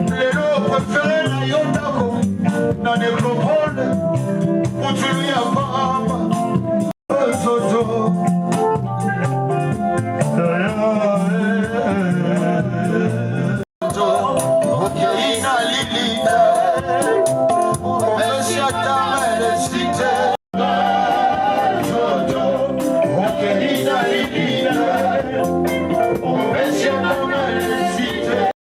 Lelo préféré na yondako na necropole kutulia mama zozo ina lilita mesha tamele site zozo ina lilita mesha tamele site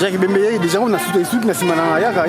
Jacques Bembeye déjà on a soutenu na simana yaka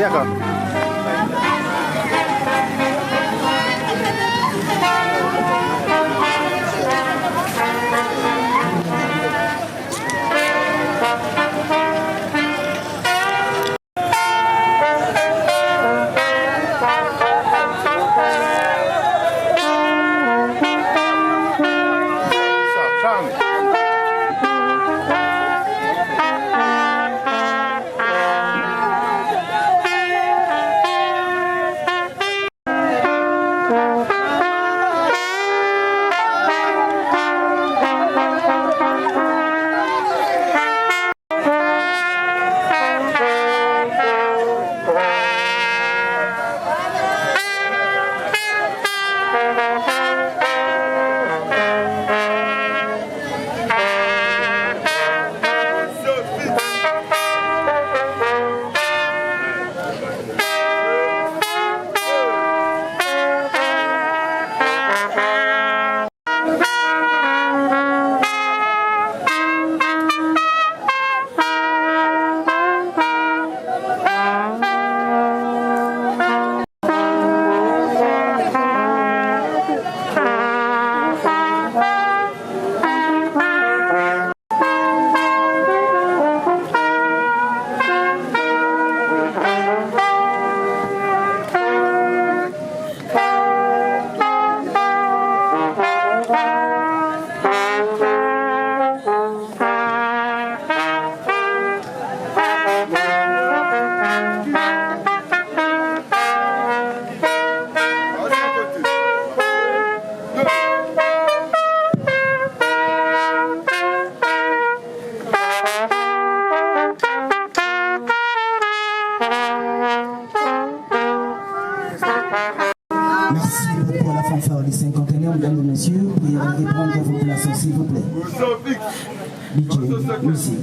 prendre vos places, s'il vous plaît. DJ, musique.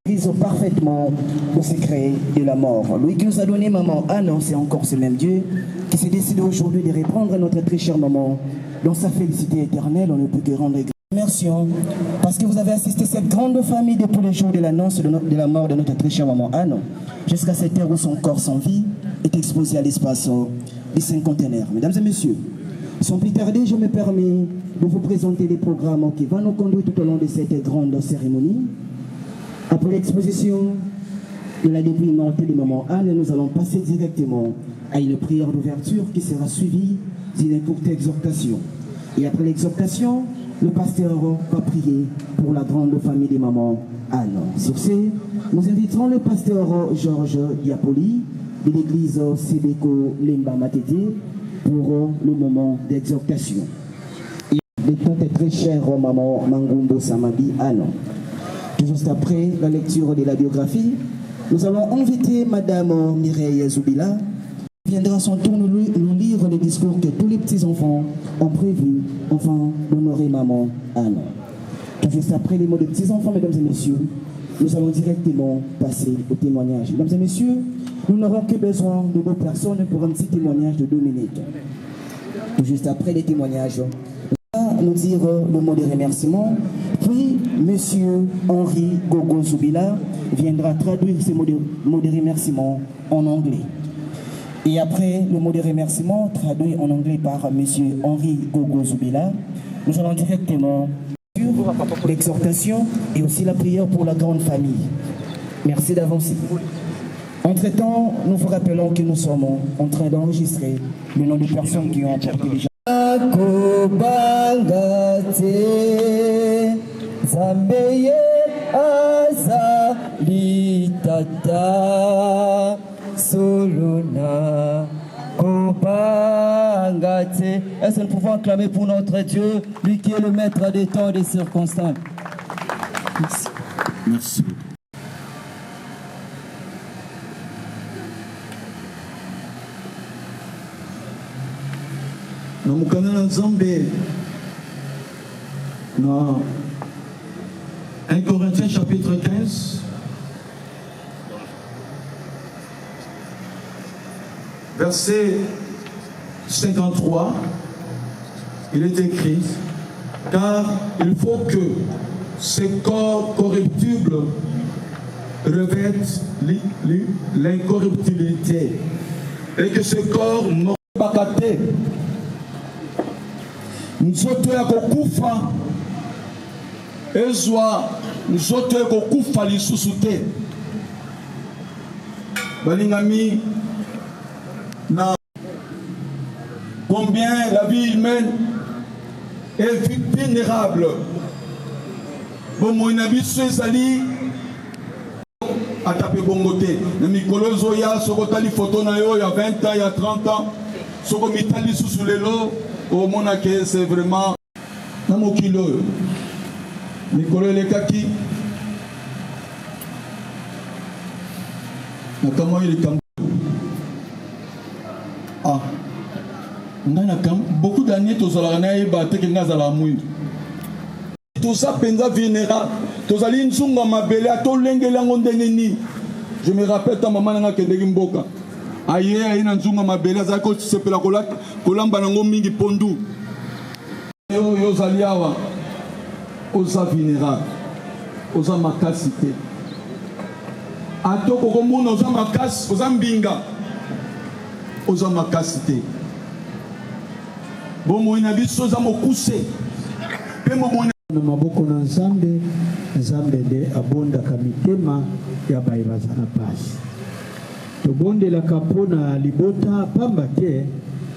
Ils ont parfaitement le secret de la mort. Lui qui nous a donné maman Anne, c'est encore ce même Dieu qui s'est décidé aujourd'hui de répondre à notre très chère maman dans sa félicité éternelle. On ne peut que rendre merci parce que vous avez assisté à cette grande famille depuis le jour de l'annonce de la mort de notre très chère maman Anne jusqu'à cette heure où son corps sans vie est exposé à l'espace du cinquantenaire. Mesdames et messieurs, sans plus tarder, je me permets de vous présenter les programmes qui vont nous conduire tout au long de cette grande cérémonie. Après l'exposition de la dépouille mortelle de maman Anne, nous allons passer directement à une prière d'ouverture qui sera suivie d'une courte exhortation. Et après l'exhortation, le pasteur va prier pour la grande famille de maman Anne. Sur ce, nous inviterons le pasteur Georges Diapoli de l'église Sebeko Lemba Matete pour le moment d'exhortation. Et notre très chère maman Mangumbo Samadi Anne. Juste après la lecture de la biographie, nous allons inviter Madame Mireille Zoubila qui viendra à son tour nous lire le discours que tous les petits-enfants ont prévu afin d'honorer maman Anne. Juste après les mots de petits-enfants, mesdames et messieurs, nous allons directement passer au témoignage. Mesdames et messieurs, nous n'aurons que besoin de 2 personnes pour un petit témoignage de 2 minutes. Juste après les témoignages, nous dire le mot de remerciement. Puis, monsieur Henri Gogo Zoubila viendra traduire ces mots de remerciement en anglais. Et après le mot de remerciement traduit en anglais par monsieur Henri Gogo Zoubila, nous allons directement sur l'exhortation et aussi la prière pour la grande famille. Merci d'avancer. Entre-temps, nous vous rappelons que nous sommes en train d'enregistrer le nom des personnes qui ont apporté déjà. Zambeye azali tata solona kobangate. Est-ce que nous pouvons acclamer pour notre Dieu, lui qui est le maître des temps et des circonstances? Merci. Merci. Namukana Nzambe dans 1 Corinthiens chapitre 15 verset 53, il est écrit: car il faut que ces corps corruptibles revêtent l'incorruptibilité et que ce corps mort bakate nzoto ya kokufa ezwa nzoto ya kokufa lisusu te. Balingami na combien la vie humaine est vulnérable. Bon na biso ezali atape bongo te na mikolo zoya soko tali photo na yo ya 20 ans ya 30 ans soko mitali susu lelo au mona que c'est vraiment na mokilo mikolo elekaki na kama ile kambo ngana kam beaucoup d'années tozala na yeba te ke ngazala mwindu toza penza vulnérable tozali nzunga mabele atolengela ngo ndenge nini. Je me rappelle ta maman nga kendeki mboka aye na nzunga mabele azali kosepela kolamba nango mingi pondu yo ozali awa oza vulnérable oza makasi te atoko komona oza makasi oza mbinga oza makasi te bomoi na biso oza mokuse mpe momoi na maboko na Nzambe. Nzambe nde abondaka mitema ya baye baza na pasi. Tobondelaka mpona libota pamba te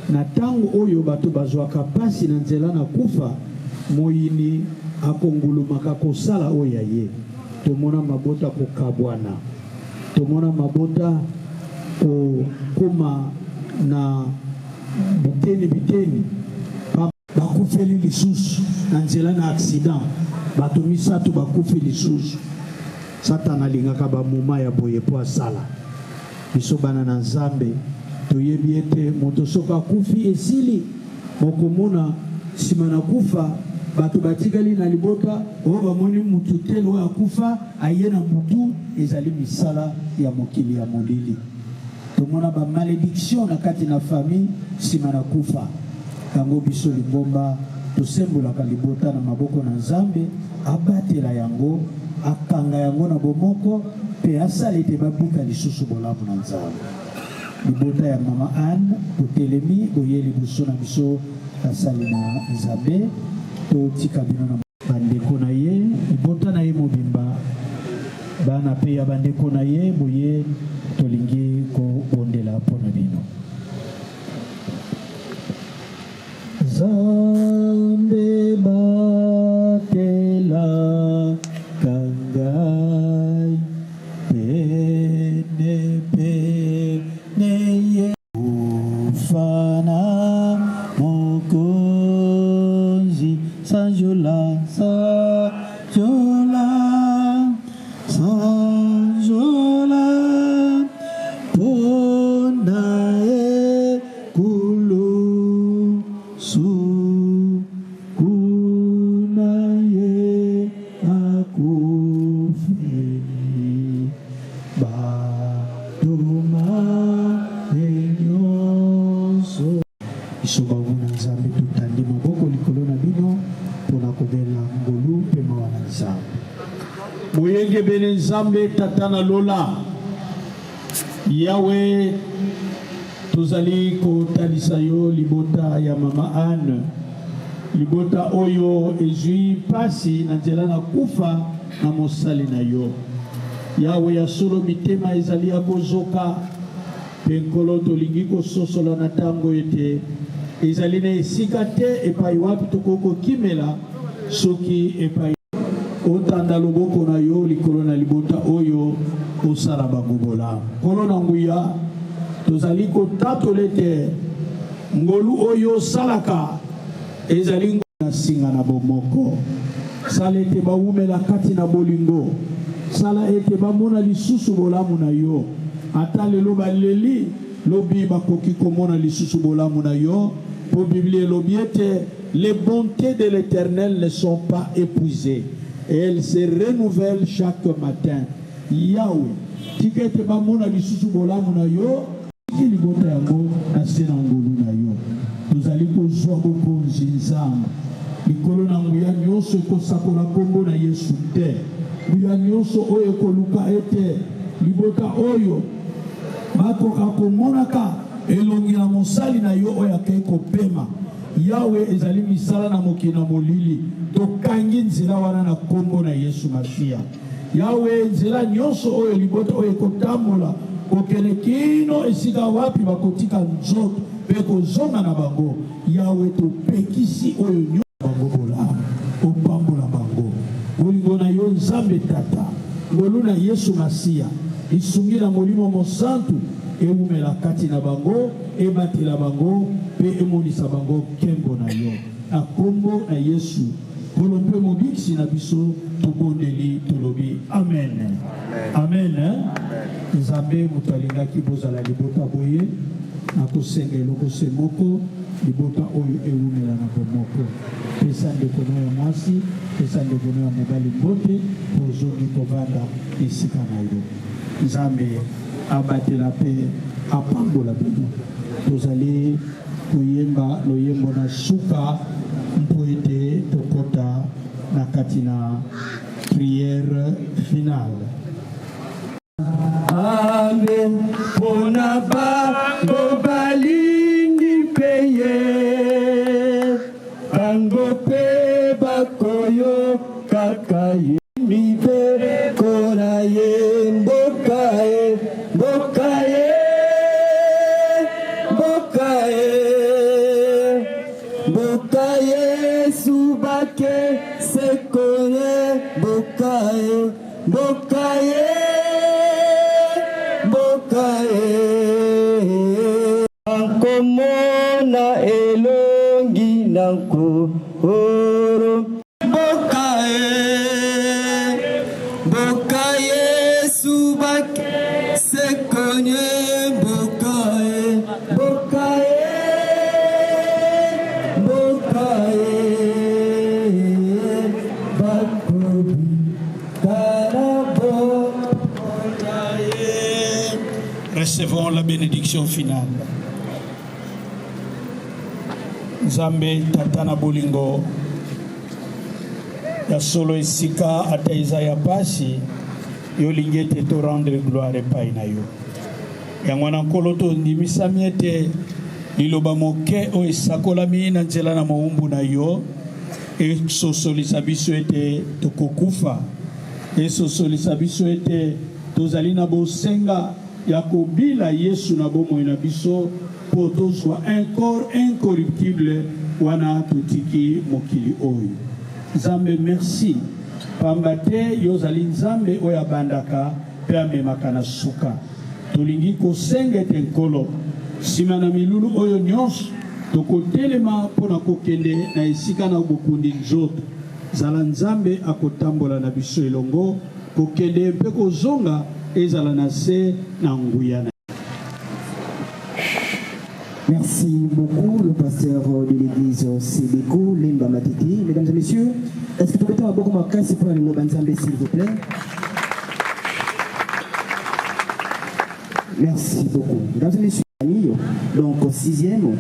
na tango oyo bato bazwaka pasi na nzela na kufa moyini akongulumaka kosala oyo ya ye. Tomona mabota kokabwana, tomona mabota kokoma na biteni bakufeli lisusu na nzela na accident, bato misato bakufi lisusu. Satana alingaka bamoma ya boye po asala biso bana na Nzambe. Toyebi ete moto soki akufi esili mokomona nsima na kufa bato batikali na libota oyo bamoni mutu te oyo akufa aye na mutu ezali misala ya mokili ya molili. Tomona ba malédiction na kati na famille nsima na kufa. Yango biso lingomba tosembolaka libota na maboko na Nzambe abatela yango akanga yango na bomoko pe asala ete babika lisusu bolamu na Nzambe. Libota ya mama Anne botelemi boye liboso na biso asali na Nzambe totika bino na bandeko na ye libota na ye mobimba bana pe ya bandeko na ye boye tolingi kobondela mpona bino. Nzambe batela kangai pene ye ufana mokonzi sanjola pona e kulu su kuna ye akufeni batuma enyoso isoba wana Nzambe tutandi maboko likolo na bino mpona kobela ngolu mpe mawa na Nzambe. Boyenge bene Nzambe tata na lola Yawe tozali kotalisa yo libota ya mama Anne, libota oyo ezwi pasi na nzela na kufa na mosali na yo. Yawe ya solo mitema ezali ya kozoka pe nkolo tolingi kososola na tango ete ezali na esika te epai wapi tokoko kimela soki epai otanda loboko na yo likolo na libota oyo osala bagobola. Nkolo na nguya tozali kotatola ete ngolu oyo salaka ezali na singa na bomoko. Sala ete bawumela kati na bolingo, sala ete bamona lisusu bolamu na yo. Ata lelo baleli lobi bakoki komona lisusu bolamu na yo. Pour Bible lobi ete les bontés de l'Éternel ne sont pas épuisées et elles se renouvellent chaque matin. Yahweh tikete bamona lisusu bolamu na yo libota yango na sena ngolu na yo. Tozali kozwa bokonzi Nzambe likolo na nguya nyonso ekosakola kombo na Yesu te. Nguya nyonso oyo ekoluka ete libota oyo bakoka komonaka elongi na mosali na yo oyo akei kopema. Yawe ezali misala na mokili na molili tokangi nzela wana na kombo na Yesu Masiya. Yawe nzela nyonso oyo libota oyo ekotambola kokene kino esika wapi bakotika nzoto pe kozonga na bango. Yawe topekisi oyo nyonso bango bolamu opambola bango bolingo na yo Nzambe tata ngolu na Yesu Masiya isungi na molimo mosantu eumela kati na bango ebatela bango pe emonisa bango kembo na yo na kombo na Yesu kolo mpe mobikisi na biso tobondeli tolobi amen. Amen. Nzambe moto alingaki bozala libota boye na kosenga eloko se moko libota oyo eumela na bomoko. Pesa ndeko na ya mwasi, pesa ndeko na ya mobali mbote pozongi kovanda esika na yo. Nzambe abatela pe apambola bino. Tozali koyemba loyembo na suka mpo ete tokota na kati na prière finale. Amen. Pona bango balingi peye bango pe bakoyo kakaye mibe kona ye mbokaye mbokaye mbokaye Bokaye Subake Sekoye Bokaye Bokaye Bokaye Ankomona elongi nanko oro Bokaye Bokaye Subake Sekoye Bokaye Bokaye Recevons la bénédiction finale. Nzambe tatana bolingo ya solo esika ata eza ya pasi yolingi ete to rendre gloire epai na yo yango na nkolo tondimisami ete liloba moke oyo esakolami na nzela na mowumbu na yo esosolisa biso ete tokokufa esosolisa biso ete tozali na bosenga ya kobila Yesu na bomoi na biso po tozwa un corps incorruptible wana totiki mokili oyo. Nzambe merci pamba te yozali nzambe oyo abandaka mpe amemaka na suka tolingi kosenga ete nkolo nsima na milulu oyo nyonso tokotelema mpona kokende na esika na bokundi nzoto zala nzambe akotambola na biso elongo kokende mpe kozonga ezala na se na nguya na. Merci beaucoup, le pasteur de l'église Sébéco, Lemba Matiti. Mesdames et messieurs, est-ce que vous pouvez beaucoup marquer ce point de Mobanzambe, s'il vous plaît? Merci beaucoup. Mesdames et messieurs, donc au 6e,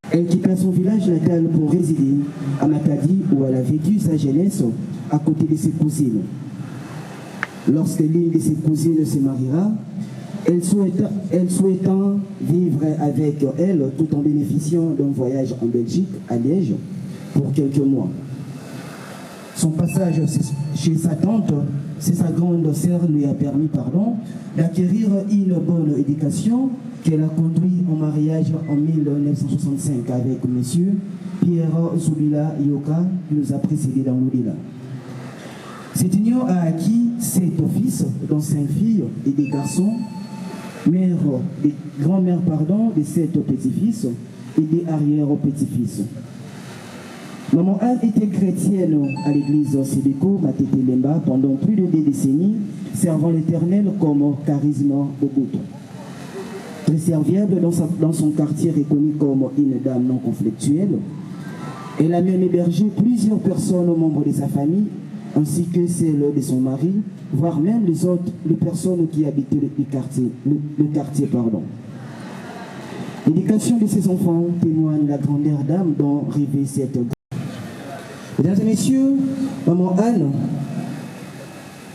elle quitta son village natal pour résider à Matadi où elle a vécu sa jeunesse à côté de ses cousines. Lorsque l'une de ses cousines se mariera, elle souhaitant vivre avec elle tout en bénéficiant d'un voyage en Belgique, à Liège, pour quelques mois. Son passage chez sa tante, c'est sa grande sœur, lui a permis d'acquérir une bonne éducation qu'elle a conduit en mariage en 1965 avec M. Pierre Zubila Yoka, qui nous a précédés dans l'Oudila. Cette union a acquis 7 fils, dont 5 filles et des garçons, grand-mère de 7 petits-fils et des arrière-petits-fils. Maman Anne était chrétienne à l'église Sébéco, Matete Lemba, pendant plus de 2 décennies, servant l'Éternel comme charisme Bogoto. Très serviable dans son quartier reconnu comme une dame non conflictuelle, elle a même hébergé plusieurs personnes membres de sa famille, ainsi que celle de son mari, voire même les personnes qui habitaient le quartier. L'éducation de ses enfants témoigne la grandeur d'âme dont rêvait cette grande. Mesdames et messieurs, maman Anne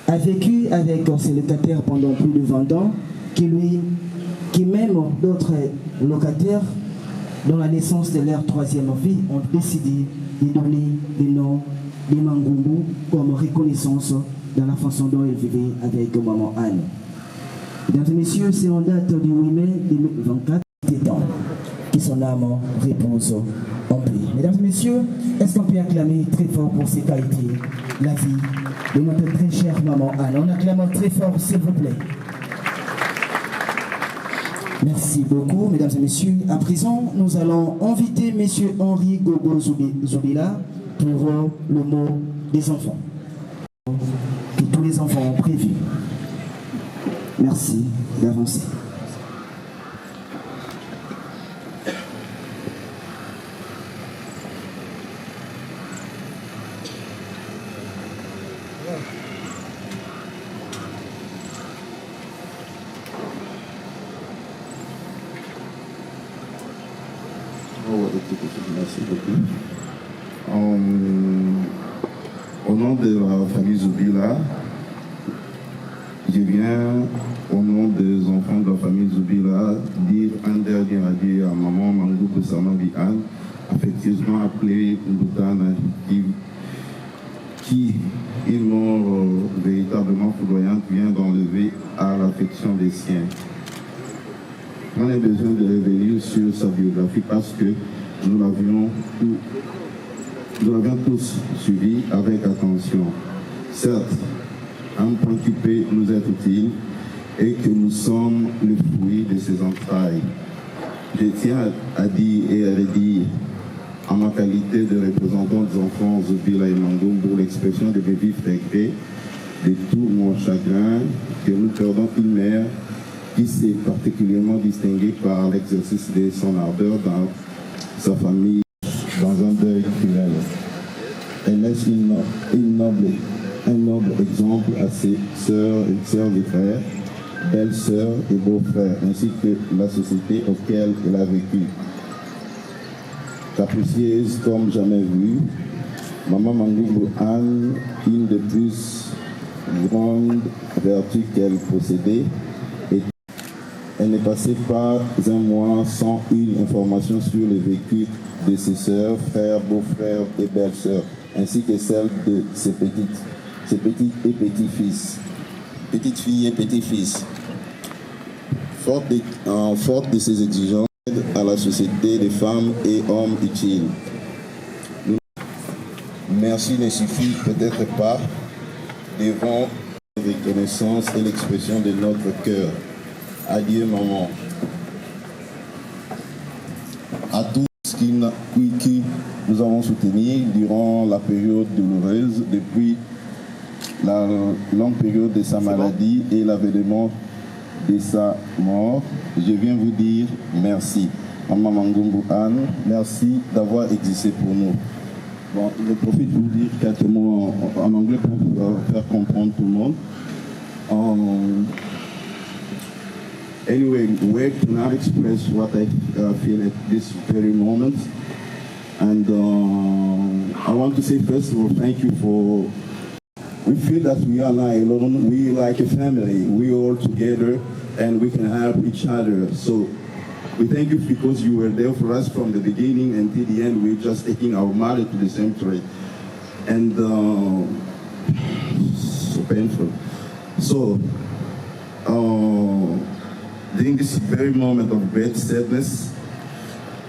a vécu avec ses locataires pendant plus de 20 ans, qui même d'autres locataires, dans la naissance de leur 3e fille, ont décidé de donner le nom de Mangumbu comme reconnaissance dans la façon dont elle vivait avec maman Anne. Mesdames et messieurs, c'est en date du 8 mai 2024 que son âme repose en paix. Mesdames et messieurs, est-ce qu'on peut acclamer très fort pour ses qualités la vie de notre très chère maman Anne? On acclame très fort, s'il vous plaît. Merci beaucoup, mesdames et messieurs. À présent, nous allons inviter M. Henri Gogo Zubila pour le mot des enfants. Que tous les enfants ont prévu. Merci d'avancer. Merci beaucoup. Au nom de la famille Zubila, je viens au nom des enfants de la famille Zubila dire un dernier adieu à maman Mangou Samabi Anne, affectueusement appelée Ndoutana, qui une mort véritablement foudroyante vient d'enlever à l'affection des siens. On a besoin de revenir sur sa biographie parce que nous l'avions tous suivi avec attention. Certes, un point qui peut nous être utile est que nous sommes le fruit de ses entrailles. Je tiens à dire et à redire, en ma qualité de représentant des enfants Zobila et Mangumbu, l'expression de mes vifs regrets, de tout mon chagrin, que nous perdons une mère qui s'est particulièrement distinguée par l'exercice de son ardeur dans sa famille, dans un deuil cruel. Elle laisse un noble exemple à ses sœurs et frères, belles-sœurs et beaux-frères, ainsi que la société auquel elle a vécu. Capricieuse comme jamais vue, Maman Mangumbu Anne, une des plus grandes vertus qu'elle possédait, et elle ne passait pas un mois sans une information sur le vécu de ses sœurs, frères, beaux-frères et belles-sœurs, ainsi que celle de ses petits et petits-fils, petites filles et petits-fils. Forte de ses exigences à la société des femmes et hommes utiles. Merci ne suffit peut-être pas devant la reconnaissance et l'expression de notre cœur. Adieu maman. À tous qui nous avons soutenus durant la période douloureuse, depuis la longue période de sa maladie et l'avènement de sa mort, je viens vous dire merci. Maman Mangumbu Anne, merci d'avoir existé pour nous. Bon, je profite pour dire quelques mots en anglais pour faire comprendre tout le monde. Anyway, we cannot express what I feel at this very moment. And I want to say first of all, thank you for, we feel that we are not alone, we like a family, we all together and we can help each other. So we thank you because you were there for us from the beginning until the end. We're just taking our mother to the cemetery. And so painful. So, during this very moment of great sadness,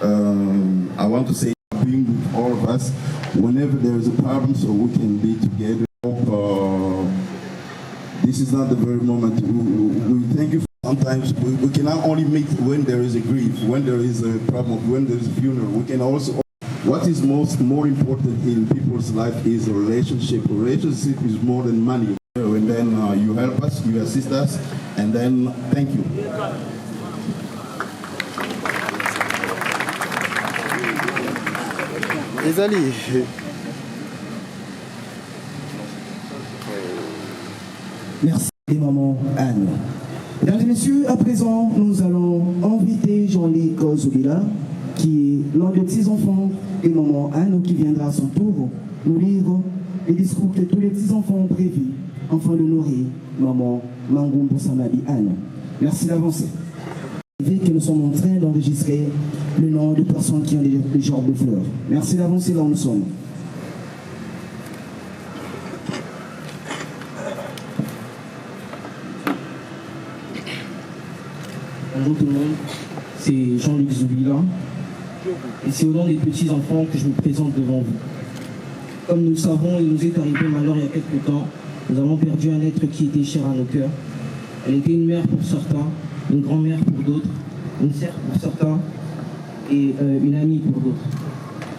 I want to say, being with all of us, whenever there is a problem, so we can be together. This is not the very moment. We thank you. Sometimes we cannot only meet when there is a grief, when there is a problem, when there is a funeral. We can also. What is more important in people's life is a relationship. A relationship is more than money. And then you help us, you assist us, and then thank you. Ezali. Merci, maman Anne. Mesdames et messieurs, à présent, nous allons inviter Jean-Luc Zobila, qui est l'un des petits-enfants et maman Anne, qui viendra à son tour nous lire les discours que tous les petits-enfants ont prévus, afin de nourrir maman Mangumbu Samadi Anne. Merci d'avancer. Que nous sommes en train d'enregistrer le nom de personnes qui ont des genres de fleurs. Merci d'avancer là où nous sommes. Bonjour tout le monde, c'est Jean-Luc Zobila et c'est au nom des petits-enfants que je me présente devant vous. Comme nous le savons, il nous est arrivé malheur il y a quelques temps. Nous avons perdu un être qui était cher à nos cœurs. Elle était une mère pour certains, une grand-mère pour d'autres, une sœur pour certains et une amie pour d'autres.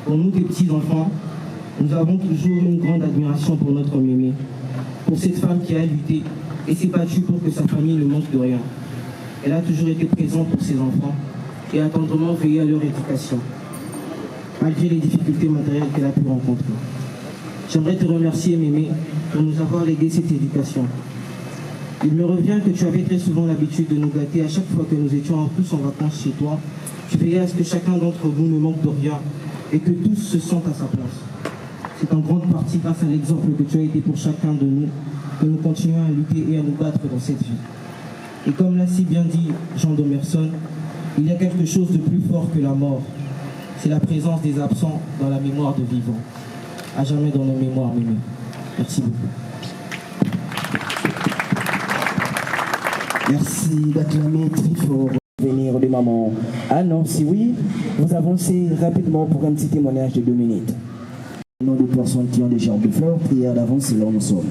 Pour nous, des petits-enfants, nous avons toujours une grande admiration pour notre mémé, pour cette femme qui a lutté et s'est battue pour que sa famille ne manque de rien. Elle a toujours été présente pour ses enfants et a tendrement veillé à leur éducation, malgré les difficultés matérielles qu'elle a pu rencontrer. J'aimerais te remercier, mémé, pour nous avoir légué cette éducation. Il me revient que tu avais très souvent l'habitude de nous gâter à chaque fois que nous étions tous en vacances chez toi. Tu veillais à ce que chacun d'entre nous ne manque de rien et que tous se sentent à sa place. C'est en grande partie grâce à l'exemple que tu as été pour chacun de nous que nous continuons à lutter et à nous battre dans cette vie. Et comme l'a si bien dit Jean Domerson, il y a quelque chose de plus fort que la mort. C'est la présence des absents dans la mémoire de vivants. À jamais dans nos mémoires, mémé. Merci beaucoup. Merci d'acclamer très fort. Venir de maman. Ah non, si oui, vous avancez rapidement pour un petit témoignage de 2 minutes. Au nom des personnes qui ont des gerbes de fleurs, prière d'avance, c'est là où nous sommes.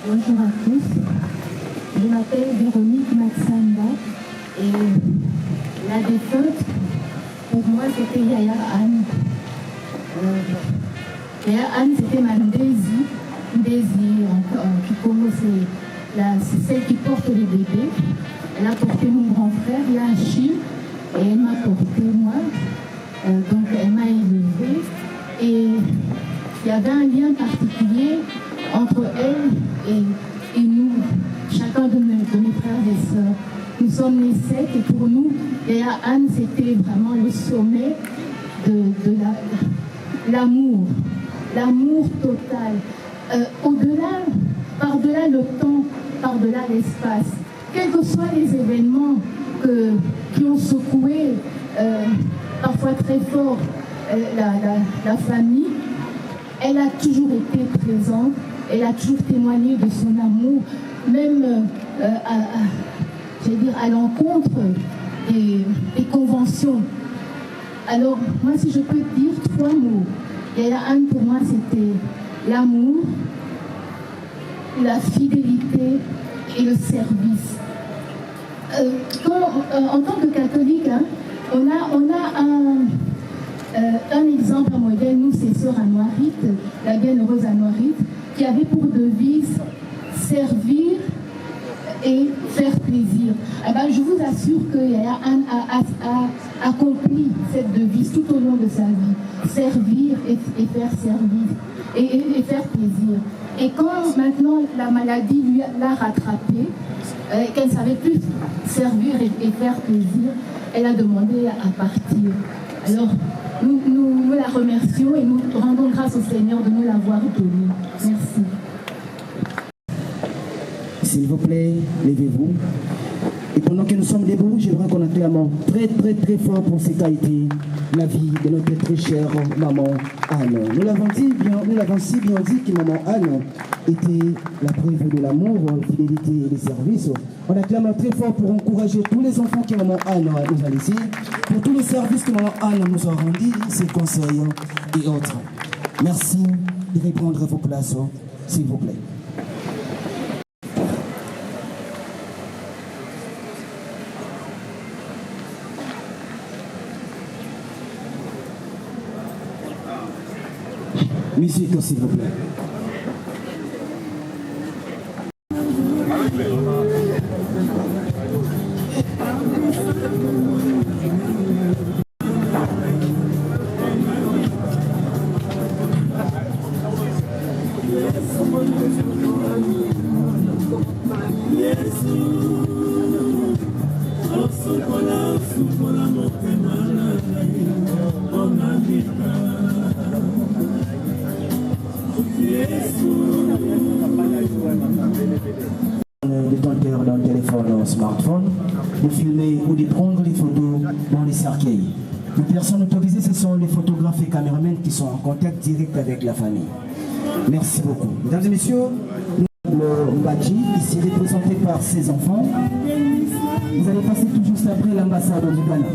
Bonjour à tous. Je m'appelle Véronique Matsamba et la défunte, pour moi, c'était Yaya Anne. Yaya Anne, c'était ma Ndézi, qui commençait. C'est celle qui porte les bébés. Elle a porté mon grand frère, Yachi, et elle m'a porté moi. Donc elle m'a élevée. Et il y avait un lien particulier entre elle et nous, chacun de mes frères et sœurs. Nous sommes les 7 et pour nous, Yaya Anne, c'était vraiment le sommet de l'amour total. Par-delà le temps, par-delà l'espace, quels que soient les événements qui ont secoué parfois très fort la famille, elle a toujours été présente, elle a toujours témoigné de son amour, même à l'encontre des conventions. Alors, moi, si je peux dire 3 mots, Yaya Anne, pour moi, c'était l'amour, la fidélité et le service. En tant que catholique, hein, on a un exemple, un modèle, nous, c'est Sœur Anouarit, la bienheureuse Anouarit, qui avait pour devise servir et faire plaisir. Eh ben, je vous assure que Yaya Anne a accompli cette devise tout au long de sa vie. Servir et faire servir et faire plaisir. Et quand maintenant la maladie l'a rattrapée, qu'elle ne savait plus servir et faire plaisir, elle a demandé à partir. Alors, nous la remercions et nous rendons grâce au Seigneur de nous l'avoir donnée. Merci. S'il vous plaît, levez-vous. Et pendant que nous sommes debout, j'aimerais qu'on acclame très très très fort pour ce qu'a été la vie de notre très chère maman Anne. Nous l'avons si bien dit que maman Anne était la preuve de l'amour, la fidélité et le service. On acclame très fort pour encourager tous les enfants que maman Anne nous a laissés, pour tous les services que maman Anne nous a rendus, ses conseils et autres. Merci de reprendre vos places, s'il vous plaît. Musique, s'il vous plaît. Détenteur d'un téléphone smartphone, de filmer ou de prendre les photos dans les cercueils. Les personnes autorisées, ce sont les photographes et caméramans qui sont en contact direct avec la famille. Merci beaucoup. Mesdames et messieurs, le Mbadji, ici représenté par ses enfants, vous allez passer tout juste après l'ambassade du Ghana.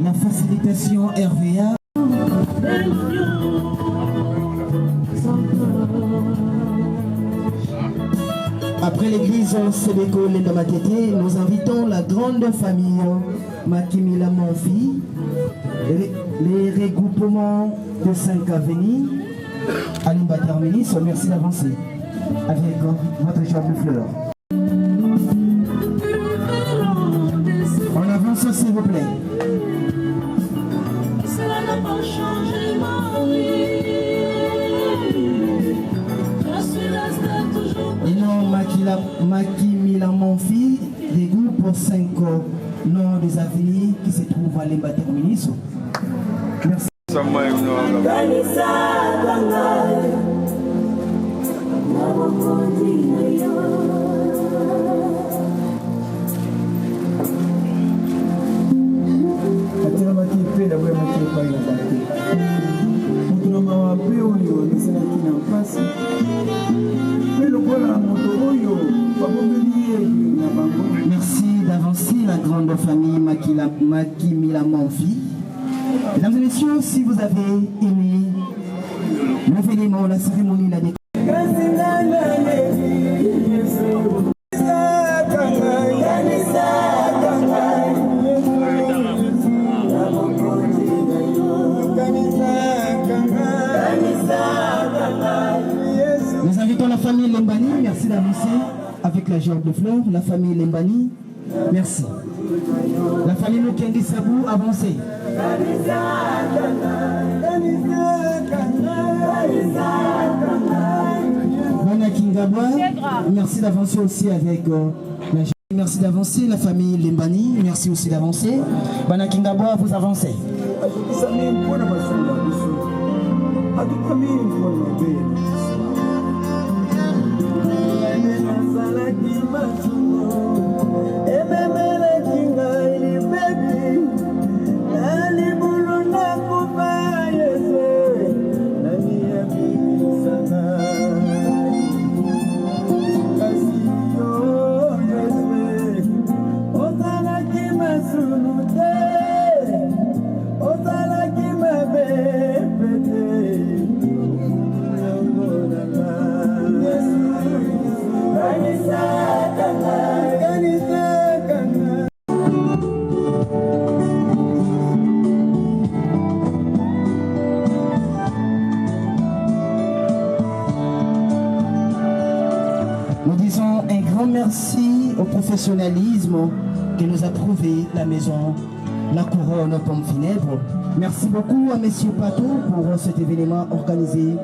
La facilitation RVA. Après l'église Sebeko Lendamatete, nous invitons la grande famille Makimila Monfi, les regroupements de 5 avenues, Alimba Terminis, merci d'avancer avec votre chambre de fleurs. s'il vous plaît. Cela n'a pas changé ma vie. Je suis restée toujours. Et non, Maki Mila Monfi, des groupes pour 5 noms des avenirs qui se trouvent à l'Emba Terminis. Merci. Merci d'avancer la grande famille Maki Mila Monfi. Mesdames et messieurs, si vous avez aimé l'événement, la cérémonie, la décoration, nous invitons la famille Lembani, merci d'avancer avec la gerbe de fleurs, la famille Lembani, merci. La famille Mukendi Sabou, avancez. Bana Kingabwa, merci d'avancer aussi avec la gerbe. Merci d'avancer, la famille Lembani, merci aussi d'avancer. Bana Kingabwa, vous avancez. Nous disons un grand merci au professionnalisme que nous a prouvé la maison La Couronne Pomme Funèbre. Merci beaucoup à M. Pato pour cet événement organisé.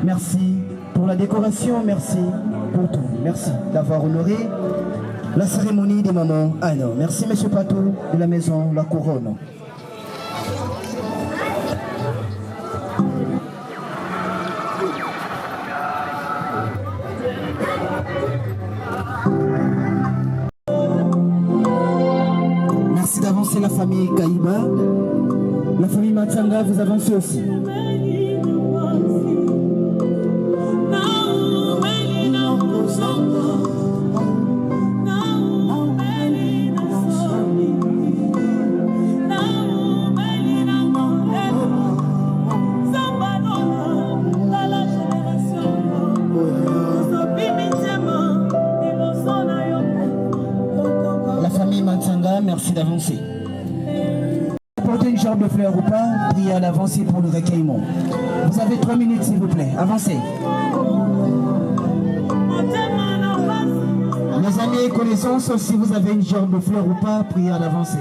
Merci pour la décoration, merci pour tout. Merci d'avoir honoré la cérémonie des mamans Anna. Merci M. Pato de la maison La Couronne. Merci d'avancer la famille Kaïba. La famille Matanga, vous avancez aussi. Merci d'avancer. Portez une gerbe de fleurs ou pas, priez à l'avancée pour le recueillement. Vous avez 3 minutes s'il vous plaît, avancez. Mes amis et connaissances, si vous avez une gerbe de fleurs ou pas, priez à l'avancée.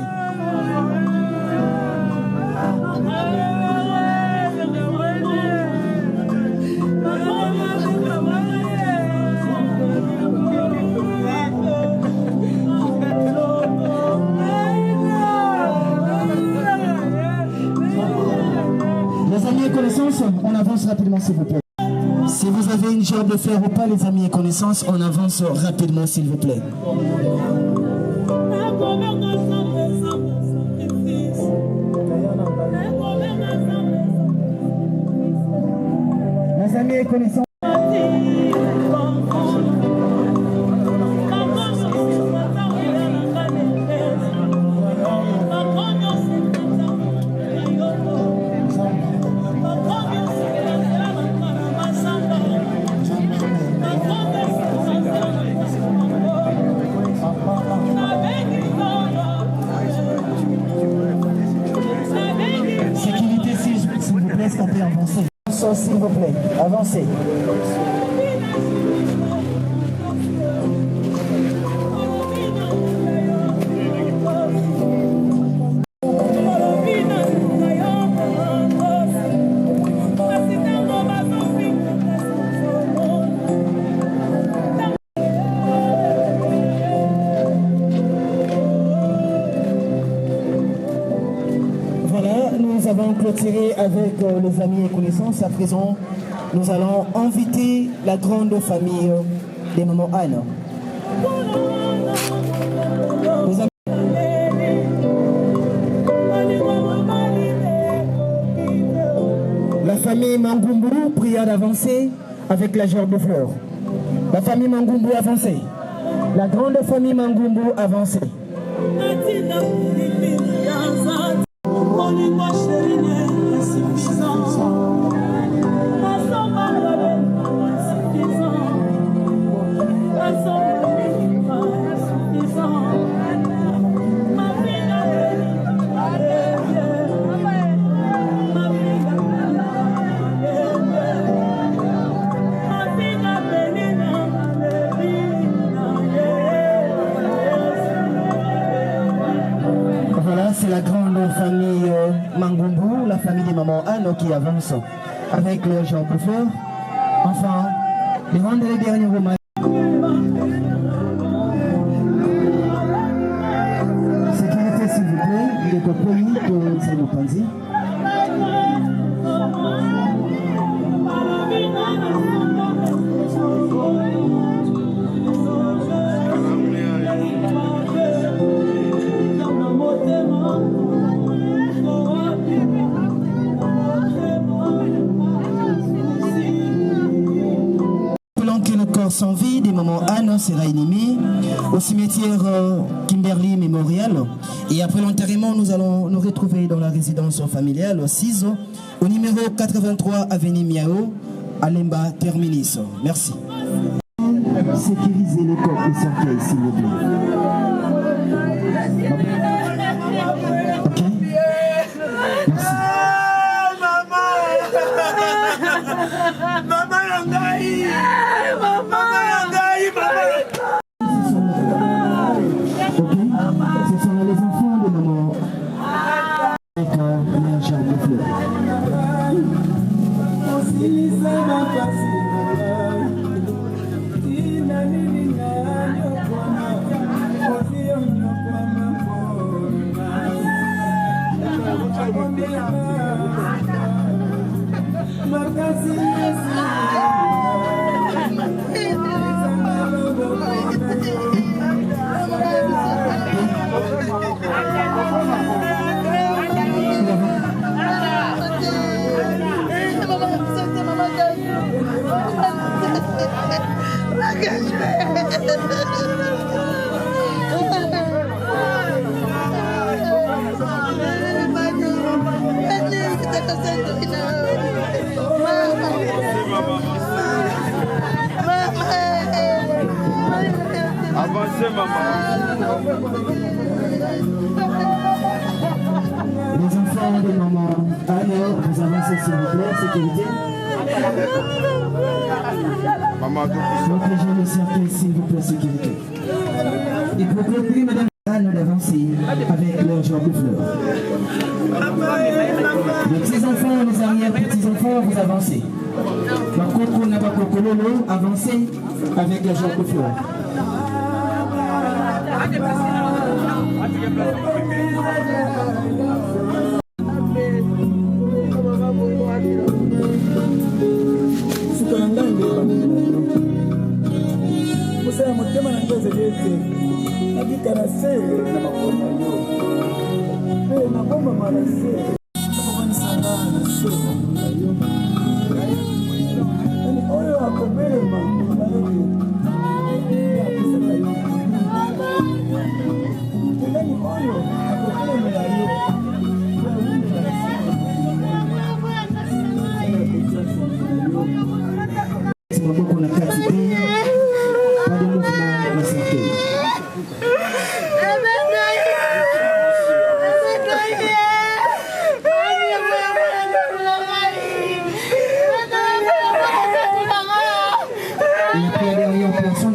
Les amis et connaissances, on avance rapidement s'il vous plaît. Si vous avez une gerbe de fleurs ou pas, les amis et connaissances, on avance rapidement s'il vous plaît. Les amis et connaissances. On peut avancer. S'il vous plaît, avancez. nous avons clôturé avec les amis et connaissances. À présent, nous allons inviter la grande famille des mamans Anne. La famille Mangumbu pria d'avancer avec la gerbe de fleurs. La famille Mangumbu avancée. La grande famille Mangumbu avancée. C'est la grande famille Mangumbu, la famille des mamans Anne qui avance avec le Jean Couffeur. Enfin, les rendent les derniers romans. Sécurité s'il vous plaît, il est au pays que ça nous pense. Sans vie, des mamans Anne sera inhumée au cimetière Kimberley Memorial. Et après l'enterrement, nous allons nous retrouver dans la résidence familiale 6 au numéro 83 avenue Miao, à Lemba Terminus. Merci. Sécuriser les corps et cercueils, s'il vous plaît. Ok. Merci. Ce sont les enfants de maman avec un genre de fleurs. Avancez, maman. Les enfants de maman Anne, vous avancez s'il vous plaît, sécurité. Protégez le cercueil s'il vous plaît, sécurité. Et pour conclure, madame Anne d'avancer avec leur genre de fleurs. Les petits-enfants, les arrière-petits-enfants, vous avancez. Par contre, on n'a pas Kokololo, avancez avec leur genre de fleurs.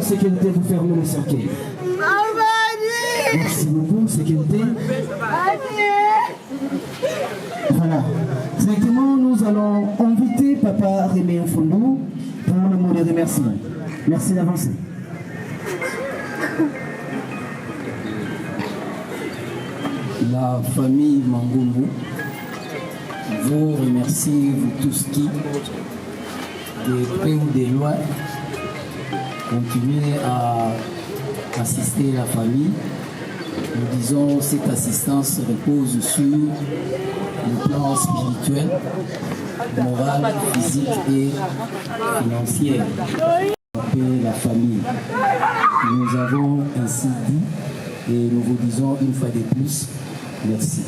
Sécurité, vous fermez le cercueil. Merci beaucoup, sécurité. Voilà. Directement, nous allons inviter Papa Rémi Fondou pour le mot de remerciement. Merci d'avancer. La famille Mangumbu vous remercie, vous tous qui, de près ou de loin, continuez à assister la famille. Nous disons cette assistance repose sur le plan spirituel, moral, physique et financier. La famille. Nous avons ainsi dit et nous vous disons une fois de plus, merci.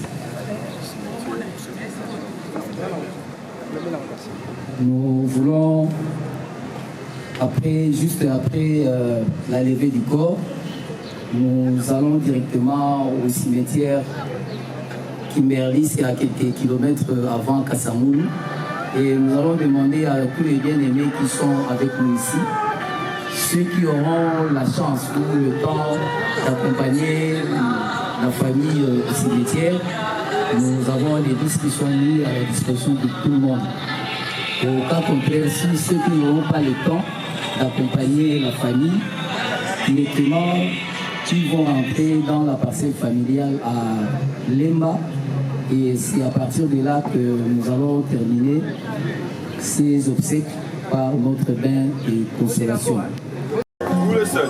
Nous voulons, juste après la levée du corps, nous allons directement au cimetière Kimberly, c'est à quelques kilomètres avant Kassamoul, et nous allons demander à tous les bien-aimés qui sont avec nous ici, ceux qui auront la chance ou le temps d'accompagner la famille au cimetière, nous avons des bus qui sont mis à la disposition de tout le monde. Au cas contraire, si ceux qui n'auront pas le temps d'accompagner la famille, directement, qui vont rentrer dans la parcelle familiale à Lemba, et c'est à partir de là que nous allons terminer ces obsèques par notre bain et consolation. Vous le seul.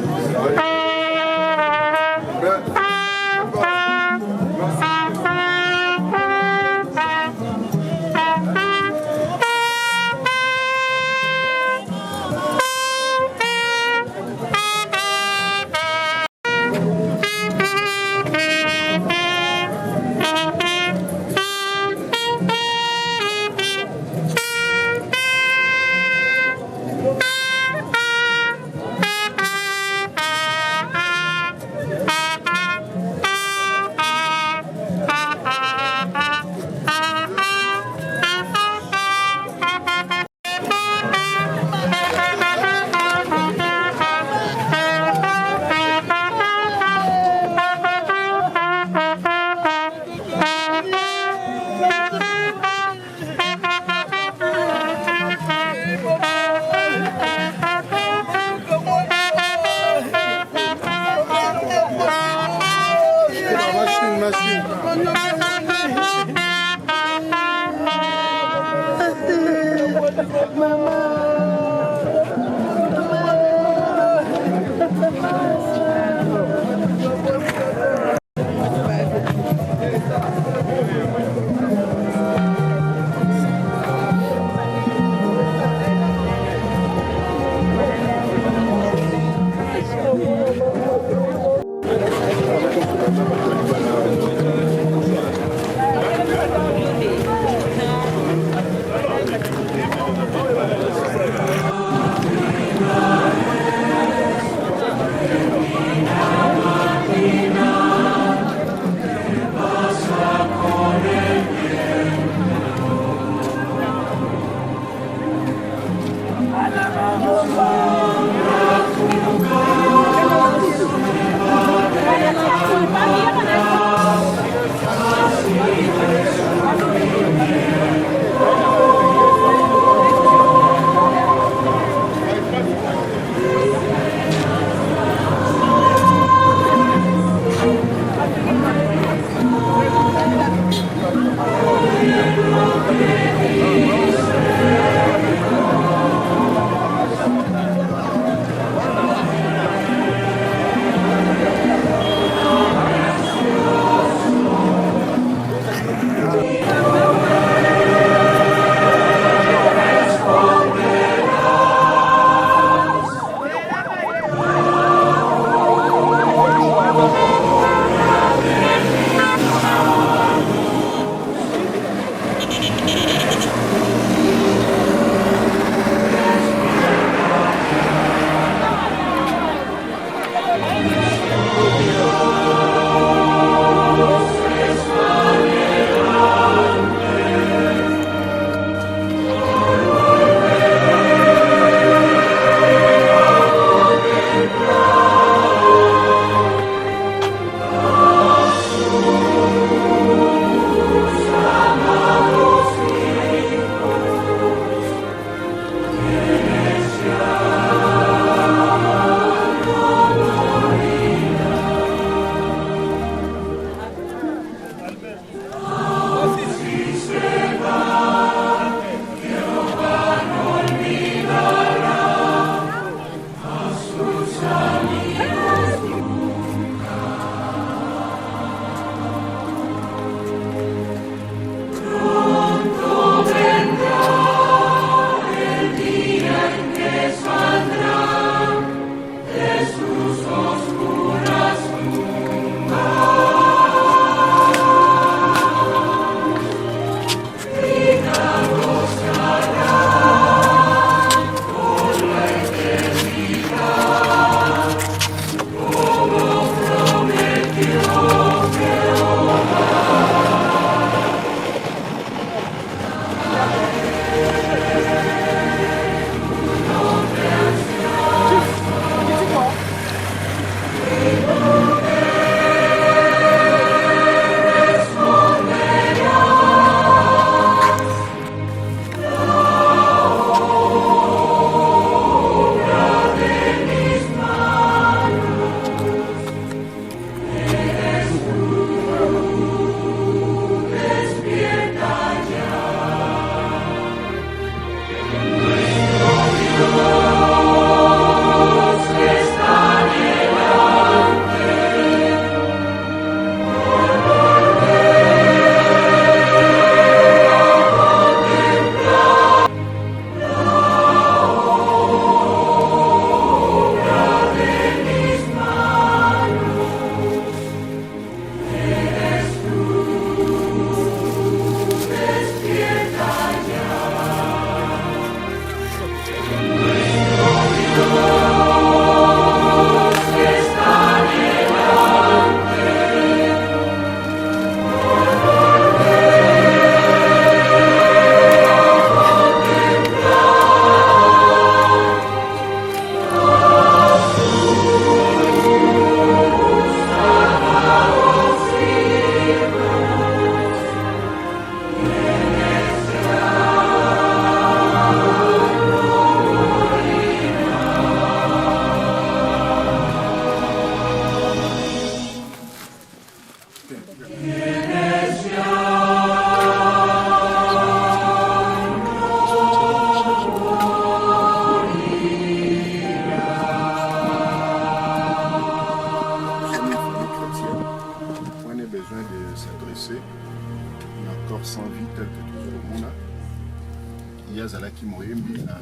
yazalaki moyembi na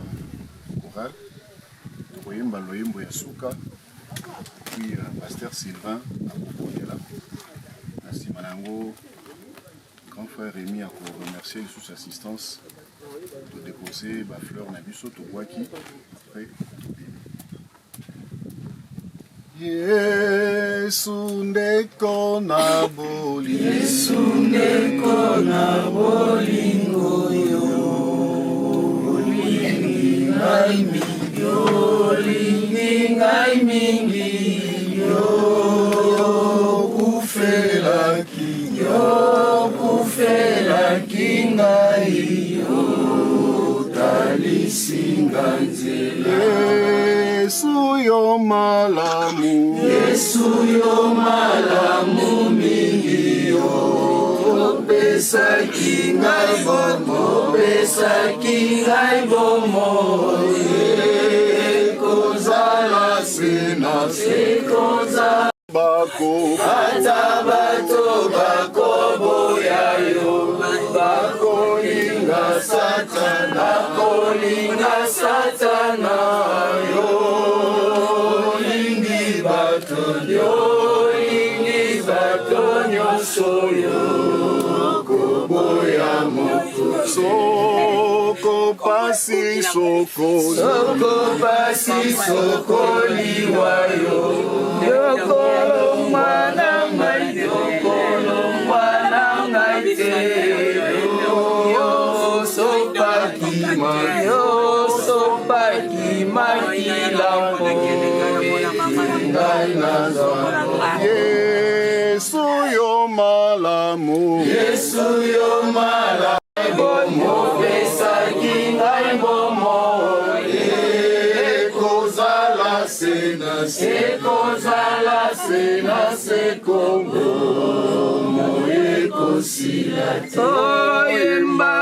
choral tokoyemba loyembo ya suka puis pasteur Sylvain akobondela na nsima na yango grand frère Rémi akoremercier lisusu assistance todépose bafleur na biso tobwaki après Yesu ndeko na bolingo Yesu ndeko na bolingo yo olingi ngai mingi olingi ngai mingi yo kufelaki ngai yo talisinga nzela Yesu yo malamu mingi yo opesaki ngai bomo ekozala sena sekozala ata bato bakoboya yo bakolinga satana yo Soko pasi soko liwayo yokolo mwana ngai te yo sopaki makilambo ngai nazwa Yesu yo malamu opesaki ngai bomo ekozala sena sekongo moekosila toyemba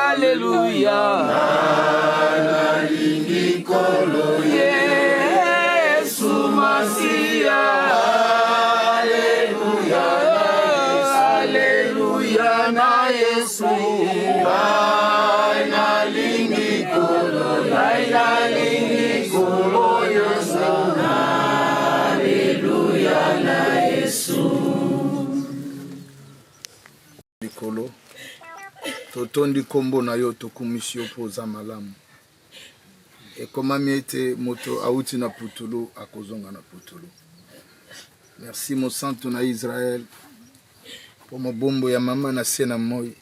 aleluya nalingi kolo Yesu Masiya aleluya na Yesu nalingi kolo Yesu aleluya na Yesu likolo totondi kombo na yo tokumisi yo mpo oza malamu ekomami ete moto auti na putulu akozonga na putulu. Merci mon santo na Israël po mobombo ya mama na se na moi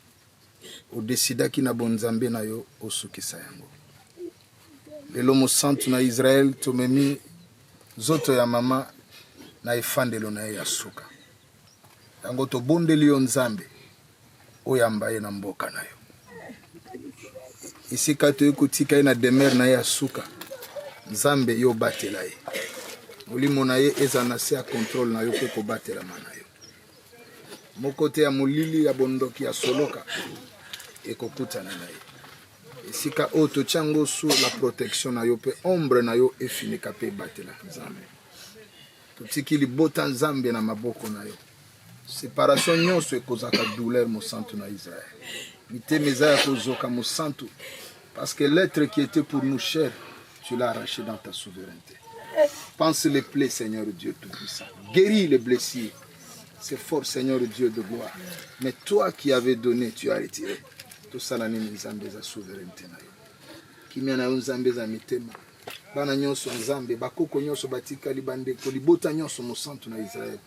odesidaki na bonzambe na yo osukisa yango. Lelo mo santo na Israël tomemi zoto ya mama na efandelo na ya suka. Yango tobondeli yo nzambe oyamba ye na mboka na yo. Isika to ekotika ye na demer na ya suka. Nzambe yo batela ye. Molimo na ye eza na se ya contrôle na yo pe ko batela mana yo. Mokote ya molili ya bondoki ya soloka ekokutana na ye. Isika oto chango sur la protection na yo pe ombre na yo efinika pe batela nzambe. Tutiki libota nzambe na maboko na yo. Séparation nyonso ekozaka douleur mo santo na Israël. Mite meza ya kozoka mo santo parce que l'être qui était pour nous cher, tu l'as arraché dans ta souveraineté. Pense les plaies, Seigneur Dieu Tout-Puissant. Guéris les blessures. C'est fort, Seigneur Dieu de gloire. Mais toi qui avais donné, tu as retiré. Tout ça, l'année nzambe za souveraineté na yo. Kimia na nzambe za mitema. Bana nyonso nzambe, bakoko nyonso batika libande ko libota nyonso mo santo na Israël.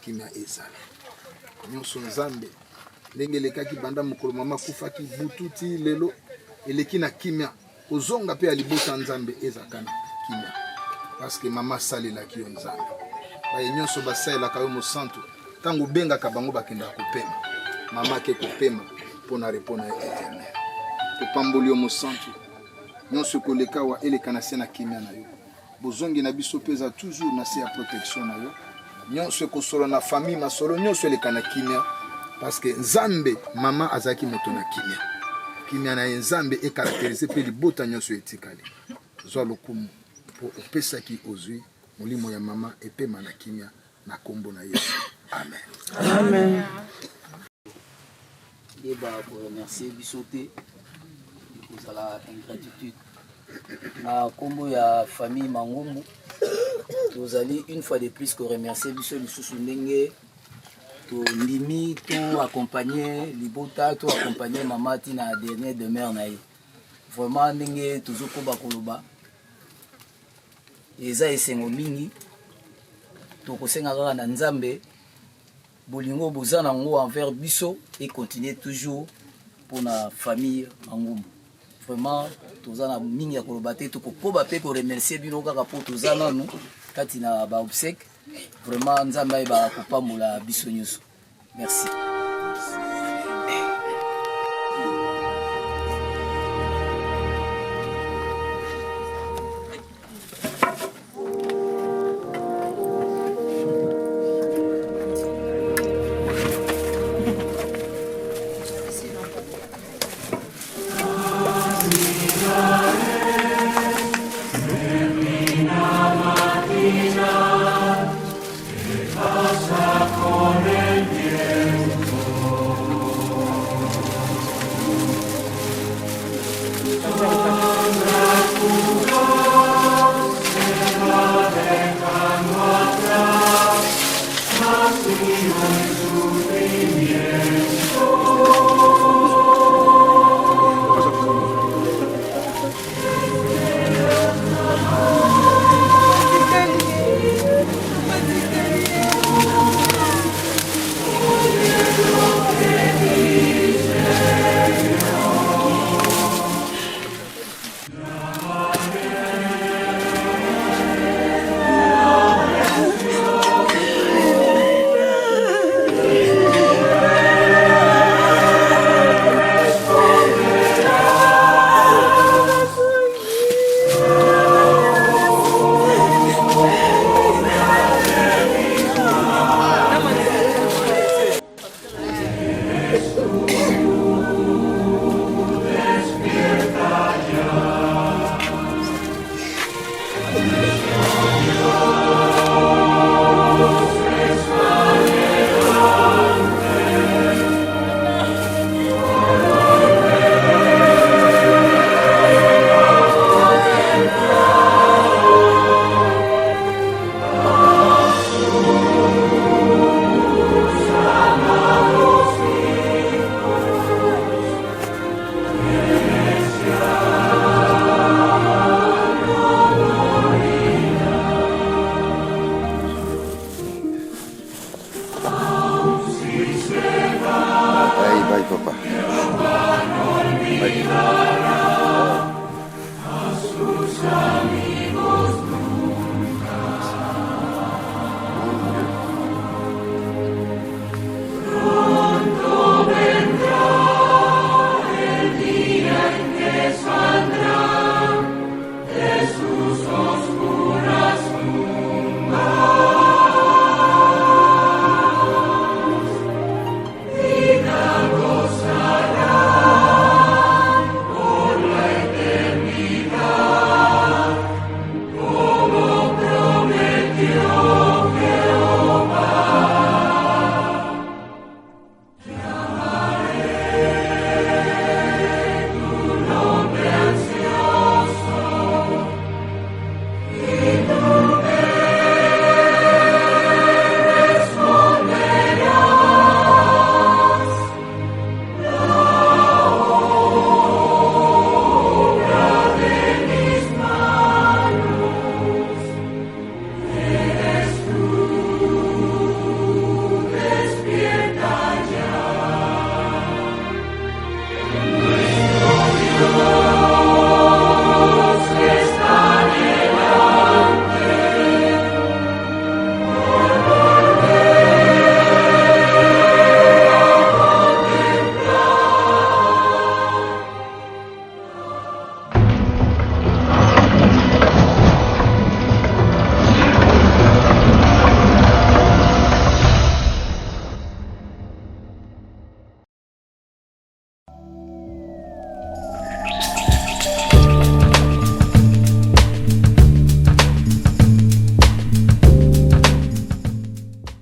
Kimia ezala. Nyonso nzambe. Ndenge lekaki banda mokolo mama kufaki bututi lelo eleki na kimia. Ozonga pe alibota nzambe ezakana kimia. Parce que mama salelaki yo nzambe. Baye nyonso basalelaka yo mo santo. Tango benga kabango bakenda kopema. Mama ke kopema pona repona éternel. Topamboli yo mo santo. Nyonso koleka wa eleka na se na kimia na yo. Bozongi na biso peza toujours na se ya protection na yo. Nyonso kosolo na famille masolo nyonso eleka na kimia. Parce que nzambe mama azaki moto na kimia. Kimia na nzambe e caractérisé pe libota nyonso etikali. Zwa lokumu po opesaki ozwi molimo ya mama epema na kimia na kombo na Yesu. Amen. Amen. Débat pour remercier Bissoté. kozala ingratitude na kombo ya famille Mangumbu tozali une fois de plus ko remercier biso lisusu ndenge to ndimi to accompagner libota to accompagner mamati na dernière demeure na ye vraiment ndenge tozokoba koloba eza esengo mingi tokosenga kaka na nzambe bolingo boza nango envers biso et continuer toujours pour la famille Mangumbu. Vraiment toza na mingi ya koloba te tokokoba pe ko remercier bino kaka po toza nanu kati na ba obsèque vraiment nzambe ba kopambola biso nyonso. Merci.